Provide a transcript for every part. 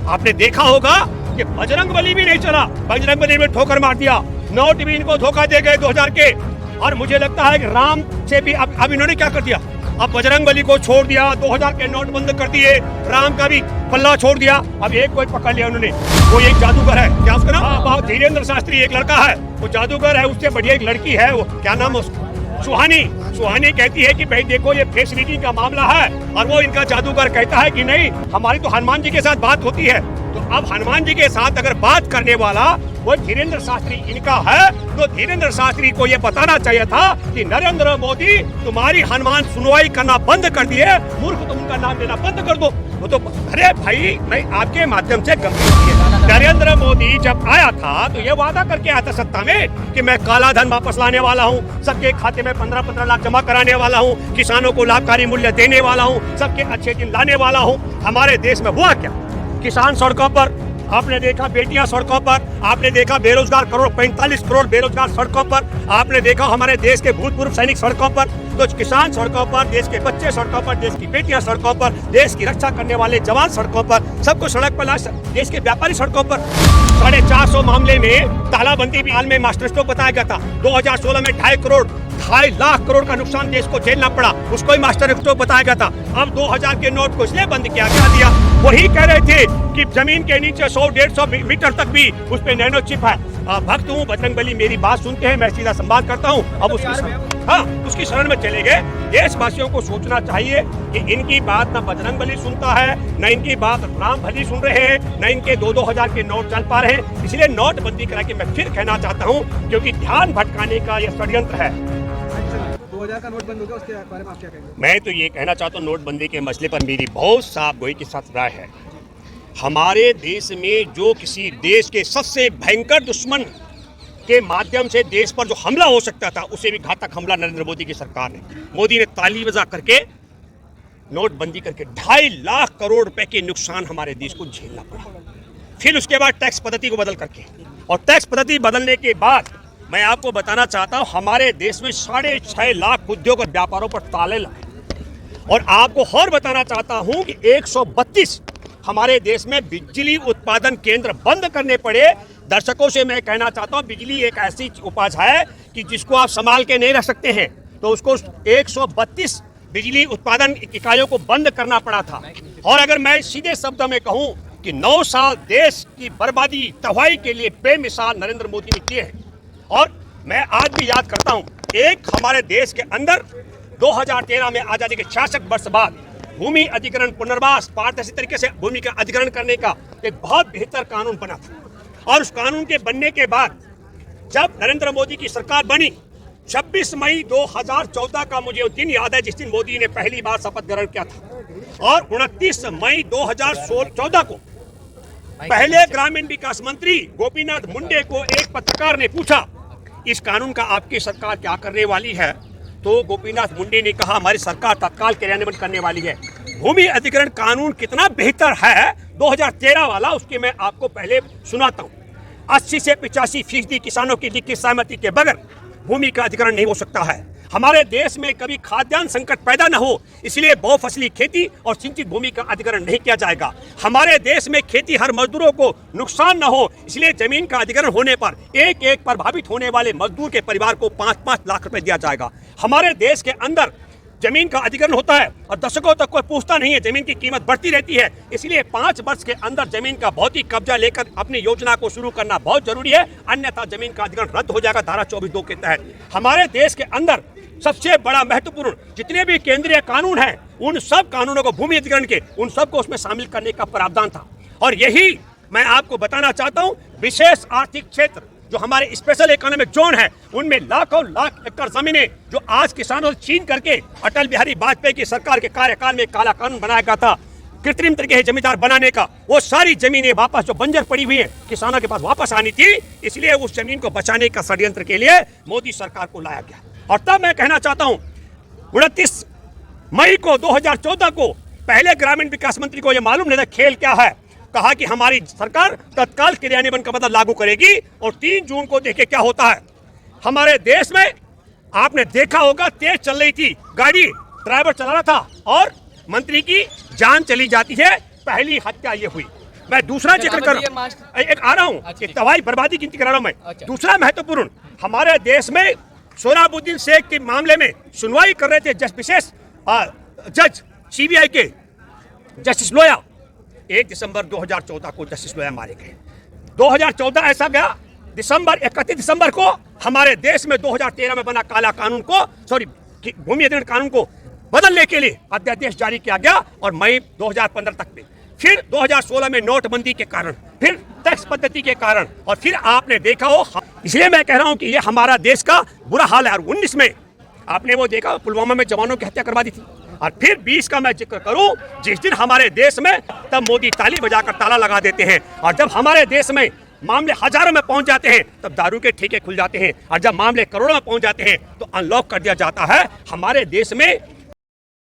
आपने देखा होगा कि बजरंगबली भी नहीं चला, बजरंगबली में ठोकर मार दिया, नोट भी इनको धोखा दे गए 2000 के। और मुझे लगता है कि राम से भी अब इन्होंने क्या कर दिया, अब बजरंगबली को छोड़ दिया, 2000 के नोट बंद कर दिए, राम का भी पल्ला छोड़ दिया। अब एक को पकड़ लिया उन्होंने, वो एक जादूगर है, क्या उसका नाम, धीरेन्द्र शास्त्री एक लड़का है, वो जादूगर है, उससे बढ़िया एक लड़की है, वो क्या नाम है उसका, सुहानी कहती है कि भाई देखो ये फेस रीडिंग का मामला है, और वो इनका जादूगर कहता है कि नहीं हमारी तो हनुमान जी के साथ बात होती है। तो अब हनुमान जी के साथ अगर बात करने वाला वो धीरेन्द्र शास्त्री इनका है, तो धीरेन्द्र शास्त्री को ये बताना चाहिए था कि नरेंद्र मोदी तुम्हारी हनुमान सुनवाई करना बंद कर दिए, मूर्ख तुम उनका नाम लेना बंद कर दो। वो तो अरे भाई मैं आपके माध्यम से नरेंद्र मोदी जब आया था तो ये वादा करके आया था सत्ता में कि मैं काला धन वापस लाने वाला हूँ, सबके खाते में 15-15 लाख जमा कराने वाला हूँ, किसानों को लाभकारी मूल्य देने वाला हूँ, सबके अच्छे दिन लाने वाला हूँ। हमारे देश में हुआ क्या, किसान सड़कों पर, आपने देखा बेटियां सड़कों पर, आपने देखा बेरोजगार 45 करोड़ बेरोजगार सड़कों पर, आपने देखा हमारे देश के भूतपूर्व सैनिक सड़कों पर, तो किसान सड़कों पर, देश के बच्चे सड़कों पर, देश की बेटियां सड़कों पर, देश की रक्षा करने वाले जवान सड़कों पर, सबको सड़क पर, देश के व्यापारी सड़कों पर। 450 मामले में तालाबंदी भी हाल में मास्टर स्ट्रोक बताया गया था। 2016 में 2.5 लाख करोड़ का नुकसान देश को झेलना पड़ा, उसको ही मास्टर स्ट्रोक बताया गया था। अब 2000 के नोट को इसलिए बंद किया दिया, वही कह रहे थे कि जमीन के नीचे 100-150 मीटर तक भी उस पे नैनो चिप है। भक्त हूँ बजरंगबली, मेरी बात सुनते हैं, मैं सीधा संवाद करता हूँ। अब उसकी शरण में चले गए। देशवासियों को सोचना चाहिए कि इनकी बात न बजरंगबली सुनता है, न इनकी बात राम भली सुन रहे हैं, न इनके 2-2 के नोट चल पा रहे हैं। इसलिए नोटबंदी करा के मैं फिर कहना चाहता हूँ, क्योंकि ध्यान भटकाने का यह षड्यंत्र है। 2000 का नोट बंद हो गया, उसके बारे में आप क्या कहेंगे? मैं तो ये कहना चाहता हूँ, नोटबंदी के मसले पर मेरी बहुत साफ गोई के साथ राय है। हमारे देश में जो किसी देश के सबसे भयंकर दुश्मन के माध्यम से देश पर जो हमला हो सकता था, उसे भी घातक हमला नरेंद्र मोदी की सरकार ने, मोदी ने ताली बजा करके नोटबंदी करके 2.5 लाख करोड़ रुपए के नुकसान हमारे देश को झेलना पड़ा। फिर उसके बाद टैक्स पद्धति को बदल करके, और टैक्स पद्धति बदलने के बाद मैं आपको बताना चाहता हूं, हमारे देश में 6.5 लाख उद्योग और व्यापारों पर ताले लगे। और आपको और बताना चाहता हूं कि 132 हमारे देश में बिजली उत्पादन केंद्र बंद करने पड़े। दर्शकों से मैं कहना चाहता हूं, बिजली एक ऐसी उपज है कि जिसको आप संभाल के नहीं रख सकते हैं, तो उसको 132 बिजली उत्पादन इकाइयों को बंद करना पड़ा था। और अगर मैं सीधे शब्दों में कहूं कि 9 साल देश की बर्बादी तबाही के लिए बेमिसाल नरेंद्र मोदी ने किए हैं। और मैं आज भी याद करता हूं, एक हमारे देश के अंदर 2013 में आजादी के 66 वर्ष बाद भूमि अधिग्रहण पुनर्वास पारदर्शी तरीके से भूमि का अधिग्रहण करने का एक बहुत बेहतर कानून बना था। और उस कानून के बनने के बाद जब नरेंद्र मोदी की सरकार बनी, 26 मई 2014 का मुझे वो दिन याद है जिस दिन मोदी ने पहली बार शपथ ग्रहण किया था। और 29 मई 2014 को पहले ग्रामीण विकास मंत्री गोपीनाथ मुंडे को एक पत्रकार ने पूछा, इस कानून का आपकी सरकार क्या करने वाली है? तो गोपीनाथ मुंडे ने कहा, हमारी सरकार तत्काल क्रियान्वयन करने वाली है। भूमि अधिग्रहण कानून कितना बेहतर है 2013 वाला, उसके मैं आपको पहले सुनाता हूँ। 80 से 85% किसानों की लिखित सहमति के बगैर भूमि का अधिग्रहण नहीं हो सकता है। हमारे देश में कभी खाद्यान्न संकट पैदा न हो, इसलिए बहुफसली खेती और सिंचित भूमि का अधिग्रहण नहीं किया जाएगा। हमारे देश में खेती हर मजदूरों को नुकसान न हो, इसलिए जमीन का अधिग्रहण होने पर एक एक प्रभावित होने वाले मजदूर के परिवार को 5-5 लाख रुपए दिया जाएगा। हमारे देश के अंदर जमीन का अधिग्रहण होता है और दशकों तक कोई पूछता नहीं है, जमीन की कीमत बढ़ती रहती है। इसलिए 5 वर्ष के अंदर जमीन का भौतिक कब्जा लेकर अपनी योजना को शुरू करना बहुत जरूरी है, अन्यथा जमीन का अधिग्रहण रद्द हो जाएगा धारा 24(2) के तहत। हमारे देश के अंदर सबसे बड़ा महत्वपूर्ण जितने भी केंद्रीय कानून हैं, उन सब कानूनों को भूमि अधिग्रहण के उन सबको उसमें शामिल करने का प्रावधान था। और यही मैं आपको बताना चाहता हूं, विशेष आर्थिक क्षेत्र जो हमारे स्पेशल इकोनॉमिक जोन है, उनमें लाखों लाख एकड़ जमीनें जो आज किसानों से छीन करके अटल बिहारी वाजपेयी की सरकार के कार्यकाल में काला कानून बनाया गया था कृत्रिम तरीके से जमींदार बनाने का, वो सारी जमीनें वापस जो बंजर पड़ी हुई है किसानों के पास वापस आनी थी। इसलिए उस जमीन को बचाने का षड्यंत्र के लिए मोदी सरकार को लाया गया। और तब मैं कहना चाहता हूं, 29 मई को 2014 को पहले ग्रामीण विकास मंत्री को यह मालूम नहीं था खेल क्या है। कहा कि हमारी सरकार तत्काल क्रियान्वयन का मतलब लागू करेगी, और 3 जून को देखे क्या होता है। हमारे देश में आपने देखा होगा, तेज चल रही थी गाड़ी, ड्राइवर चला रहा था और मंत्री की जान चली जाती है। पहली हत्या ये हुई। मैं दूसरा जिक्र कर रहा हूँ, एक आ रहा हूँ कि तबाही बर्बादी की गिनती करा रहा हूँ मैं। दूसरा महत्वपूर्ण, हमारे देश में सोहराबुद्दीन शेख के मामले में सुनवाई कर रहे थे विशेष जज सीबीआई के जस्टिस लोया। 1 दिसंबर 2014 को जस्टिस लोया मारे गए। 2014 ऐसा गया, 31 दिसंबर को हमारे देश में 2013 में बना काला कानून को, भूमि अधिग्रहण कानून को बदलने के लिए अध्यादेश जारी किया गया और मई 2015 तक में, फिर 2016 में नोटबंदी के कारण, फिर टैक्स पद्धति के कारण, और फिर आपने देखा हो, इसलिए मैं कह रहा हूं कि ये हमारा देश का बुरा हाल है। और 19 में आपने वो देखा, पुलवामा में जवानों की हत्या करवा दी थी। और फिर 20 का मैं जिक्र करूं, जिस दिन हमारे देश में, तब मोदी ताली बजाकर ताला लगा देते हैं, और जब हमारे देश में मामले हजारों में पहुंच जाते हैं तब दारू के ठेके खुल जाते हैं, और जब मामले करोड़ों में पहुंच जाते हैं तो अनलॉक कर दिया जाता है। हमारे देश में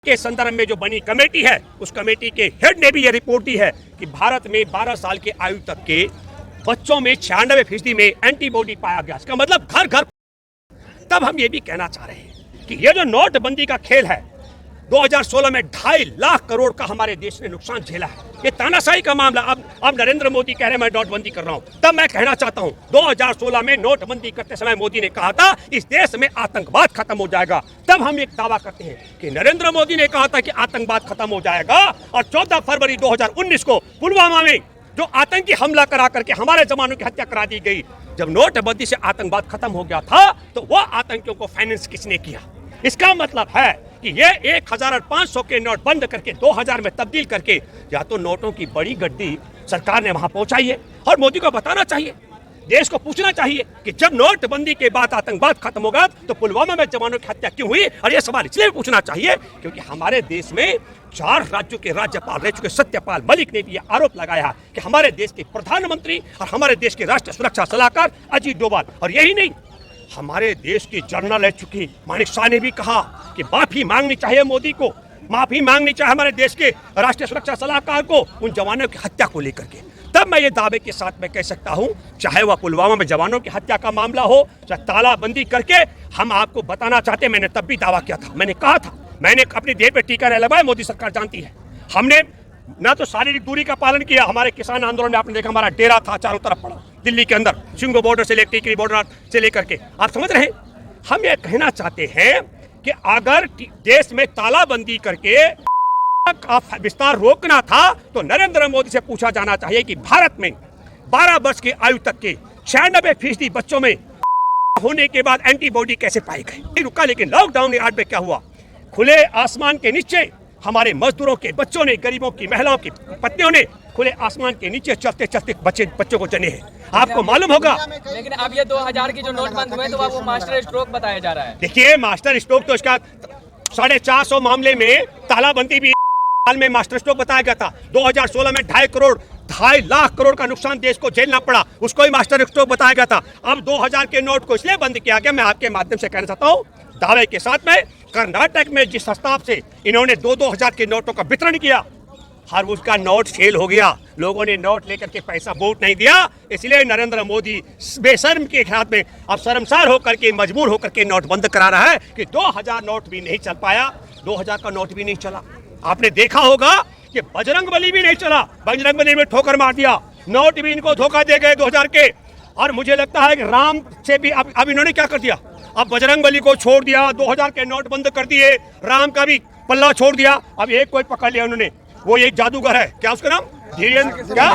के संदर्भ में जो बनी कमेटी है, उस कमेटी के हेड ने भी यह रिपोर्ट दी है कि भारत में 12 साल के आयु तक के बच्चों में 96% में एंटीबॉडी पाया गया। इसका मतलब घर घर। तब हम ये भी कहना चाह रहे हैं कि ये जो नोटबंदी का खेल है, 2016 में 2.5 लाख करोड़ का हमारे देश ने नुकसान झेला है। ये तानाशाही का मामला। अब नरेंद्र मोदी कह रहे हैं मैं नोटबंदी कर रहा हूं। तब मैं कहना चाहता हूं, 2016 में नोटबंदी करते समय मोदी ने कहा था इस देश में आतंकवाद खत्म हो जाएगा। तब हम एक दावा करते हैं कि नरेंद्र मोदी ने कहा था कि आतंकवाद खत्म हो जाएगा, और 14 फरवरी 2019 को पुलवामा में जो आतंकी हमला करा करके हमारे जवानों की हत्या करा दी गई, जब नोटबंदी से आतंकवाद खत्म हो गया था, तो वह आतंकियों को फाइनेंस किसने किया? इसका मतलब है कि ये 1500 के नोट बंद करके 2000 में तब्दील करके, या तो नोटों की बड़ी गड्डी सरकार ने वहां पहुंचाई है, और मोदी को बताना चाहिए, देश को पूछना चाहिए कि जब नोटबंदी के बाद आतंकवाद खत्म होगा तो पुलवामा में जवानों की हत्या क्यों हुई। और ये सवाल इसलिए पूछना चाहिए क्योंकि हमारे देश में 4 राज्यों के राज्यपाल रह चुके सत्यपाल मलिक ने भी यह आरोप लगाया कि हमारे देश के प्रधानमंत्री और हमारे देश के राष्ट्रीय सुरक्षा सलाहकार अजीत डोभाल, और यही नहीं, हमारे देश की जनरल रह चुकी मानिक शाह ने भी कहा कि माफी मांगनी चाहिए मोदी को, माफी मांगनी चाहिए हमारे देश के राष्ट्रीय सुरक्षा सलाहकार को उन जवानों की हत्या को लेकर के। तब मैं ये दावे के साथ मैं कह सकता हूं, चाहे वह पुलवामा में जवानों की हत्या का मामला हो, चाहे तालाबंदी करके, हम आपको बताना चाहते, मैंने तब भी दावा किया था, मैंने कहा था, मैंने अपनी देह पे टीका नहीं लगाया, मोदी सरकार जानती है। हमने ना तो शारीरिक दूरी का पालन किया, हमारे किसान आंदोलन में आपने देखा हमारा डेरा था चारों तरफ पड़ा दिल्ली के अंदर, सिंगो बॉर्डर से लेकर टिकरी बॉर्डर से लेकर के, आप समझ रहे हैं। हम ये कहना चाहते हैं कि अगर देश में तालाबंदी करके का विस्तार रोकना था तो नरेंद्र मोदी से पूछा जाना चाहिए कि भारत में 12 वर्ष की आयु तक के 96% बच्चों में होने के बाद एंटीबॉडी कैसे पाई गई। रुका, लेकिन लॉकडाउन के बाद में क्या हुआ, खुले आसमान के नीचे हमारे मजदूरों के बच्चों ने, गरीबों की महिलाओं की पत्नियों ने खुले आसमान के नीचे चलते चलते बच्चों को जने हैं। आपको मालूम होगा। लेकिन अब ये 2000 की जो नोट बंद हुए तो अब वो मास्टर स्ट्रोक बताया जा रहा है। देखिए, मास्टर स्ट्रोक तो इसका 450 मामले में तालाबंदी भी हाल में मास्टर स्ट्रोक बताया गया था। 2016 में 2.5 लाख करोड़ का नुकसान देश को झेलना पड़ा, उसको ही मास्टर स्ट्रोक बताया गया था। अब 2000 के नोट को इसलिए बंद किया गया, मैं आपके माध्यम से कहना चाहता हूँ दावे के साथ में, कर्नाटक में जिस हिसाब से इन्होंने 2-2000 के नोटों का वितरण किया, हर उसका नोट फेल हो गया, लोगों ने नोट लेकर के पैसा वोट नहीं दिया। इसलिए नरेंद्र मोदी बेशर्म के ख्याल में अब शर्मसार होकर के, मजबूर होकर के नोट बंद करा रहा है कि 2000 नोट भी नहीं चल पाया, 2000 का नोट भी नहीं चला। आपने देखा होगा कि बजरंगबली भी नहीं चला, बजरंगबली में ठोकर मार दिया, नोट भी इनको धोखा दे गए 2000 के। और मुझे लगता है कि राम से भी अब इन्होंने क्या कर दिया, अब बजरंगबली को छोड़ दिया, 2000 के नोट बंद कर दिए, राम का भी पल्ला छोड़ दिया। अब एक कोई पकड़ लिया उन्होंने, वो एक जादूगर है, क्या उसका नाम, धीरेन्द्र, क्या,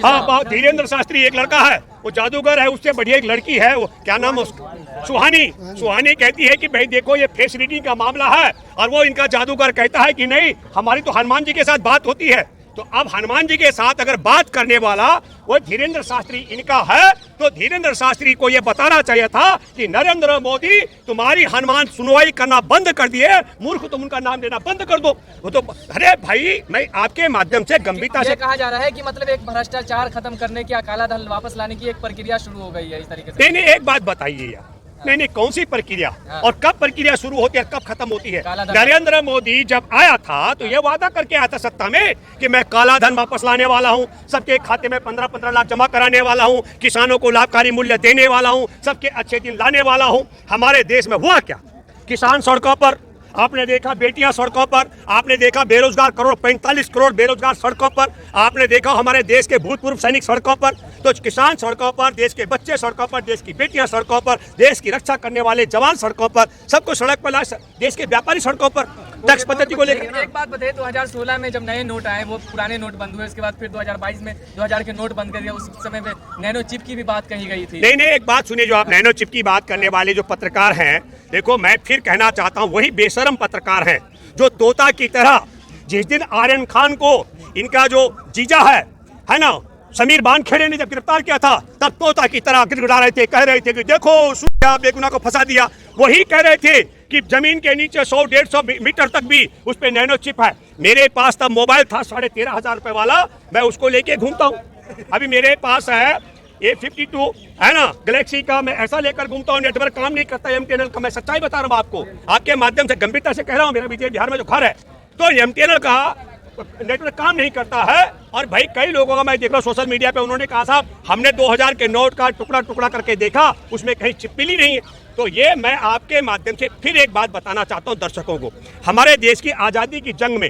हाँ, धीरेन्द्र शास्त्री एक लड़का है, वो जादूगर है। उससे बढ़िया एक लड़की है, वो क्या नाम है उसका, सुहानी कहती है कि भाई देखो ये फेस रीडिंग का मामला है, और वो इनका जादूगर कहता है कि नहीं, हमारी तो हनुमान जी के साथ बात होती है। तो अब हनुमान जी के साथ अगर बात करने वाला वो धीरेन्द्र शास्त्री इनका है, तो धीरेन्द्र शास्त्री को ये बताना चाहिए था कि नरेंद्र मोदी तुम्हारी हनुमान सुनवाई करना बंद कर दिए, मूर्ख तुम उनका नाम लेना बंद कर दो। वो तो, अरे भाई, मैं आपके माध्यम से गंभीरता से कहा जा रहा है कि मतलब एक भ्रष्टाचार खत्म करने की, काला धन वापस लाने की एक प्रक्रिया शुरू हो गई है इस तरीके से। नहीं, एक बात बताइए यार, नहीं, कौन सी प्रक्रिया और कब प्रक्रिया शुरू होती है, कब खत्म होती है। नरेंद्र मोदी जब आया था तो यह वादा करके आया था सत्ता में कि मैं काला धन वापस लाने वाला हूं, सबके खाते में 15-15 लाख जमा कराने वाला हूं, किसानों को लाभकारी मूल्य देने वाला हूं, सबके अच्छे दिन लाने वाला हूं। हमारे देश में हुआ क्या, किसान सड़कों पर, आपने देखा बेटियां सड़कों पर, आपने देखा बेरोजगार करोड़ 45 करोड़ बेरोजगार सड़कों पर, आपने देखा हमारे देश के भूतपूर्व सैनिक सड़कों पर, तो किसान सड़कों पर, देश के बच्चे सड़कों पर, देश की बेटियां सड़कों पर, देश की रक्षा करने वाले जवान सड़कों पर, सबको सड़क पर लाए, देश के व्यापारी सड़कों पर टैक्स पद्धति को लेकर। एक बात बताइए, 2016 में जब नए नोट आए वो पुराने नोट बंद हुए, उसके बाद फिर 2022 में 2000 के नोट बंद कर दिया, उस समय में नैनो चिप की भी बात कही गई थी। नहीं, एक बात सुनिए, जो आप नैनो चिप की बात करने वाले जो पत्रकार हैं, देखो मैं फिर कहना चाहता हूं, वही बेशरम पत्रकार हैं जो तोता की तरह जिस दिन आर्यन खान को इनका जो जीजा है ना, समीर बानखेड़े ने जब गिरफ्तार किया था, तब तोता की तरह गिड़गिड़ा रहे थे, कह रहे थे कि देखो सूर्या बेगुनाह को फंसा दिया। वही कह रहे थे कि जमीन के नीचे 100-150 मीटर तक भी उस पे नैनो चिप है। मेरे पास तब मोबाइल था 13,500 रुपए वाला, मैं उसको लेके घूमता हूँ। अभी मेरे पास है A52 है ना, गैलेक्सी का, मैं ऐसा लेकर घूमता हूँ। नेटवर्क काम नहीं करता MTNL का, मैं सच्चाई बता रहा हूँ आपको, आपके माध्यम से गंभीरता से कह रहा हूँ। मेरा विजय बिहार में जो घर है, तो MTNL का नेटवर्क काम नहीं करता है। और भाई कई लोगों का मैं देख रहा हूँ सोशल मीडिया पे, उन्होंने कहा साहब हमने 2000 के नोट का टुकड़ा टुकड़ा करके देखा, उसमें कहीं चिप मिली नहीं है। तो ये मैं आपके माध्यम से फिर एक बात बताना चाहता हूँ दर्शकों को, हमारे देश की आज़ादी की जंग में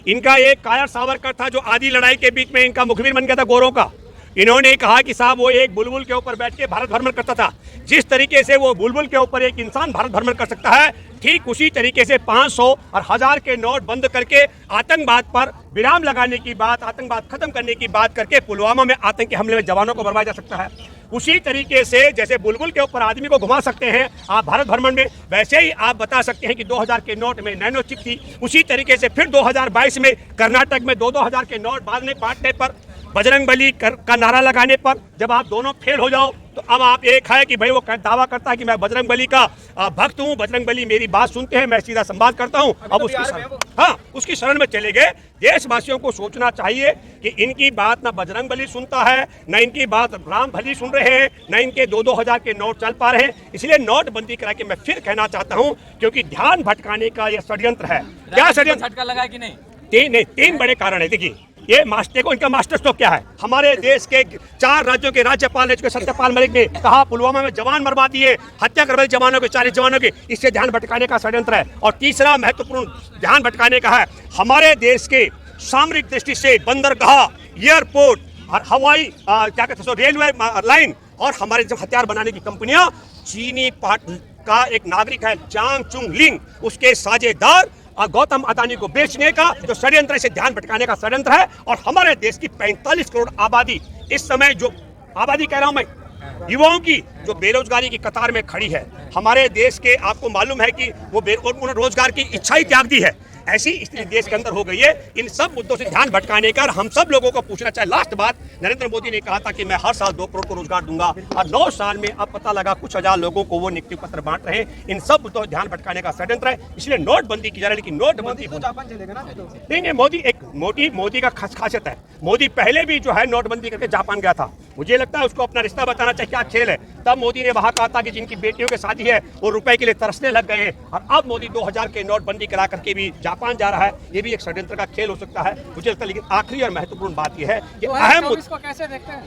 इनका एक कायर सावरकर था जो आधी लड़ाई के बीच में इनका मुखबिर बन गया था गोरों का। इन्होंने कहा कि साहब वो एक बुलबुल के ऊपर बैठ के भारत भ्रमण करता था। जिस तरीके से वो बुलबुल के ऊपर एक इंसान भारत भ्रमण कर सकता है, ठीक उसी तरीके से 500 और 1000 के नोट बंद करके आतंकवाद पर विराम लगाने की बात, आतंकवाद खत्म करने की बात करके पुलवामा में आतंकी हमले में जवानों को बर्बाद जा सकता है। उसी तरीके से जैसे बुलबुल के ऊपर आदमी को घुमा सकते हैं आप भारत भ्रमण में, वैसे ही आप बता सकते हैं कि 2000 के नोट में नैनो चिप थी। उसी तरीके से फिर 2022 में कर्नाटक में 2-2000 के नोट बांटने पर, बजरंगबली का नारा लगाने पर, जब आप दोनों फेल हो जाओ तो अब आप एक है कि भाई वो दावा करता है कि मैं बजरंगबली का भक्त हूँ, बजरंगबली मेरी बात सुनते हैं, मैं सीधा संवाद करता हूँ। अब उसकी शरण में चले गए। देशवासियों को सोचना चाहिए कि इनकी बात ना बजरंगबली सुनता है, ना इनकी बात राम भली सुन रहे हैं, ना इनके 2-2 के नोट चल पा रहे हैं। इसलिए नोटबंदी करा के मैं फिर कहना चाहता हूँ, क्योंकि ध्यान भटकाने का यह षड्यंत्र है। क्या षड्यंत्र? झटका लगा कि नहीं? तीन बड़े कारण है। देखिए ये मास्टर को, इनका मास्टर स्ट्रोक क्या है, हमारे देश के 4 राज्यों के राज्यपाल ने, सत्यपाल मलिक ने कहा पुलवामा में जवान मरवा दिए, हत्या करवाई जवानों के, 40 जवानों के, इससे ध्यान भटकाने का षड्यंत्र है। और तीसरा महत्वपूर्ण ध्यान भटकाने का है, हमारे देश के सामरिक दृष्टि से बंदरगाह, एयरपोर्ट और हवाई क्या कहते हैं रेलवे लाइन और हमारे जो हथियार बनाने की कंपनियां, चीनी का एक नागरिक है चांग चुंग लिंग, उसके साझेदार और गौतम अदानी को बेचने का जो षड्यंत्र, से ध्यान भटकाने का षड्यंत्र है। और हमारे देश की 45 करोड़ आबादी, इस समय जो आबादी कह रहा हूं मैं, युवाओं की जो बेरोजगारी की कतार में खड़ी है, हमारे देश के, आपको मालूम है कि वो उन्होंने रोजगार की इच्छा ही त्याग दी है। ऐसी स्थिति देश के अंदर हो गई है। इन सब मुद्दों से ध्यान भटकाने का हम सब लोगों को पूछना चाहिए। लास्ट बात, नरेंद्र मोदी ने कहा था कि मैं हर साल 2 करोड़ को रोजगार दूंगा, और 9 साल में अब पता लगा कुछ हजार लोगों को वो नियुक्ति पत्र बांट रहे हैं। इन सब मुद्दों ध्यान भटकाने का षड्यंत्र है, इसलिए नोटबंदी की जा रही है। लेकिन नोटबंदी जापान चलेगा ना? नहीं, मोदी का खासियत है, मोदी पहले भी जो है नोटबंदी करके जापान गया था। मुझे लगता है उसको अपना रिश्ता बताना चाहिए, क्या खेल है। तब मोदी ने वहां कहा था कि जिनकी बेटियों के शादी है वो रुपए के लिए तरसने लग गए हैं, और अब मोदी 2000 के नोटबंदी करा करके भी जापान जा रहा है। ये भी एक षड्यंत्र का खेल हो सकता है, मुझे लगता है। लेकिन आखिरी और महत्वपूर्ण बात यह है कि अहम, 2024 को कैसे देखते हैं?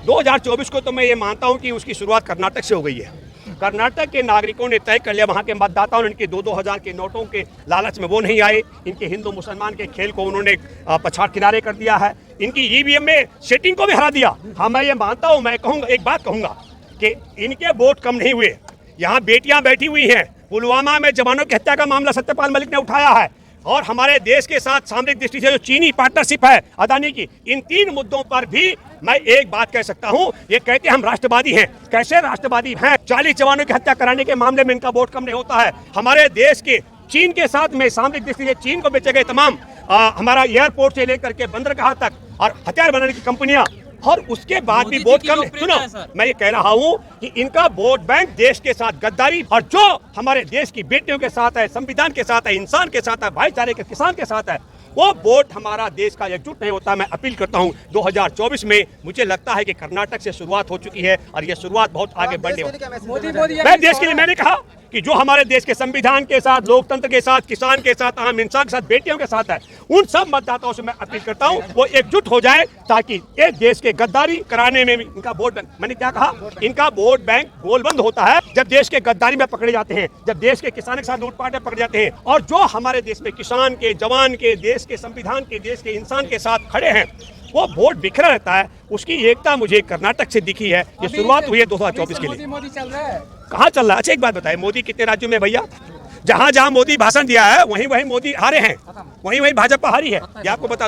2024 को तो मैं ये मानता हूं कि उसकी शुरुआत कर्नाटक से हो गई है। कर्नाटक के नागरिकों ने तय कर लिया, वहां के मतदाताओं ने, इनके 2-2 के नोटों के लालच में वो नहीं आए, इनके हिंदू मुसलमान के खेल को उन्होंने पछाड़ किनारे कर दिया है, इनकी EVM में सेटिंग को भी हरा दिया। हाँ, मैं ये मानता हूँ, मैं कहूँगा, एक बात कहूँगा कि इनके वोट कम नहीं हुए। यहाँ बेटियाँ बैठी हुई हैं, पुलवामा में जवानों की हत्या का मामला सत्यपाल मलिक ने उठाया है, और हमारे देश के साथ सामरिक दृष्टि से जो चीनी पार्टनरशिप है अदानी की, इन 3 मुद्दों पर भी मैं एक बात कह सकता हूं। ये कहते हैं हम राष्ट्रवादी हैं, कैसे राष्ट्रवादी हैं? 40 जवानों की हत्या कराने के मामले में इनका वोट कम नहीं होता है। हमारे देश के चीन के साथ में सामरिक दृष्टि से चीन को बेचे गए तमाम हमारा एयरपोर्ट से लेकर के बंदरगाह तक और हथियार बनाने की कंपनियां, और उसके बाद भी वोट कम। सुनो, मैं ये कह रहा हूँ कि इनका वोट बैंक देश के साथ गद्दारी, और जो हमारे देश की बेटियों के साथ है, संविधान के साथ है, इंसान के साथ है, भाईचारे के किसान के साथ है, वो वोट हमारा देश का एकजुट नहीं होता। मैं अपील करता हूँ 2024 में मुझे लगता है कि कर्नाटक से शुरुआत हो चुकी है, और ये शुरुआत बहुत आगे बढ़ने वाली है। मैं देश के लिए, मैंने कहा कि जो हमारे देश के संविधान के साथ, लोकतंत्र के साथ, किसान के साथ, आम इंसान के साथ, बेटियों के साथ है, उन सब मतदाताओं से मैं अपील करता हूं वो एकजुट हो जाए ताकि ये देश के गद्दारी कराने में भी इनका वोट बैंक, मैंने क्या कहा, इनका वोट बैंक गोलबंद होता है जब देश के गद्दारी में पकड़े जाते हैं, जब देश के किसानों के साथ लूटपाट में पकड़े जाते हैं। और जो हमारे देश में किसान के, जवान के, देश के संविधान के, देश के इंसान के साथ खड़े हैं, वो वोट बिखरा रहता है। उसकी एकता मुझे कर्नाटक से दिखी है। ये शुरुआत हुई है 2024 के लिए। मोदी चल रहा है, कहाँ चल रहा है? अच्छा एक बात बताइए, मोदी कितने राज्यों में भैया? जहां जहां मोदी भाषण दिया है वहीं वहीं मोदी हारे हैं, वहीं वहीं भाजपा हारी है। ये आपको बता दूं।